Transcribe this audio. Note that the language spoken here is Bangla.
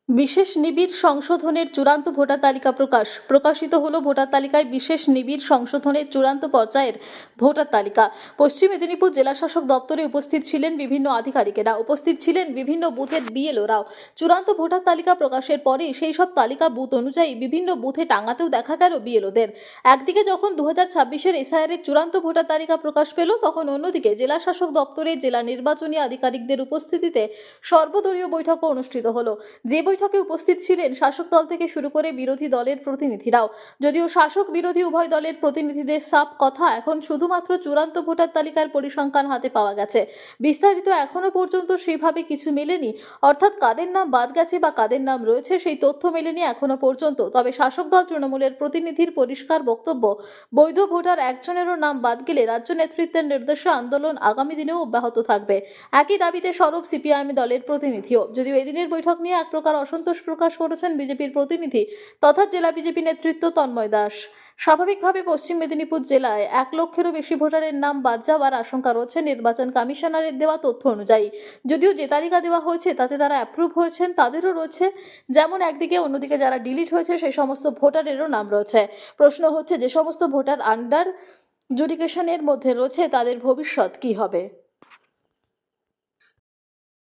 বিশেষ নিবিড় সংশোধনের চূড়ান্ত ভোটার তালিকা প্রকাশিত হলো। ভোটার তালিকায় বিশেষ নিবিড় সংশোধনের চূড়ান্ত পর্যায়ের ভোটার তালিকা। পশ্চিম মেদিনীপুর জেলা শাসক দপ্তরে উপস্থিত ছিলেন বিভিন্ন আধিকারিকেরা, উপস্থিত ছিলেন বিভিন্ন বুথের বিএলওরাও। চূড়ান্ত ভোটার তালিকা প্রকাশের পরেই সেই সব তালিকা বুথ অনুযায়ী বিভিন্ন বুথে টাঙাতেও দেখা গেল বিএলওদের। একদিকে যখন 2026-এর এসআইআর-এর চূড়ান্ত ভোটার তালিকা প্রকাশ পেল, তখন অন্যদিকে জেলা শাসক দপ্তরে জেলা নির্বাচনী আধিকারিকদের উপস্থিতিতে সর্বদলীয় বৈঠকও অনুষ্ঠিত হলো। যে বৈঠকে উপস্থিত ছিলেন শাসক দল থেকে শুরু করে বিরোধী দলের প্রতিনিধিরাও। যদিও শাসক বিরোধী উভয় দলের প্রতিনিধিদের সাফ কথা, এখন শুধুমাত্র চূড়ান্ত ভোটার তালিকার পরিসংখ্যান হাতে পাওয়া গেছে, বিস্তারিত এখনো পর্যন্ত সেভাবে কিছু মেলেনি। অর্থাৎ কাদের নাম বাদ গেছে বা কাদের নাম রয়েছে সেই তথ্য মেলেনি এখনো পর্যন্ত। তবে শাসক দল তৃণমূলের প্রতিনিধির পরিষ্কার বক্তব্য, বৈধ ভোটার একজনেরও নাম বাদ গেলে রাজ্য নেতৃত্বের নির্দেশে আন্দোলন আগামী দিনেও অব্যাহত থাকবে। একই দাবিতে সরব সিপিআইএম দলের প্রতিনিধিও। যদিও এদিনের বৈঠক নিয়ে এক প্রকার অসন্তোষ প্রকাশ করেছেন বিজেপির প্রতিনিধি তথা জেলা বিজেপি নেতৃত্ব তন্ময় দাস। স্বাভাবিকভাবে পশ্চিম মেদিনীপুর জেলায় 1 লক্ষেরও বেশি ভোটারের নাম বাদ যাওয়ার আশঙ্কা রয়েছে নির্বাচন কমিশনারের দেওয়া তথ্য অনুযায়ী। যদিও যে তালিকা দেওয়া হয়েছে তাতে যারা অ্যাপ্রুভ হয়েছেন তাদেরও রয়েছে যেমন একদিকে, অন্যদিকে যারা ডিলিট হয়েছে সেই সমস্ত ভোটারেরও নাম রয়েছে। প্রশ্ন হচ্ছে, যে সমস্ত ভোটার আন্ডার জুডিকেশনের মধ্যে রয়েছে তাদের ভবিষ্যৎ কি হবে?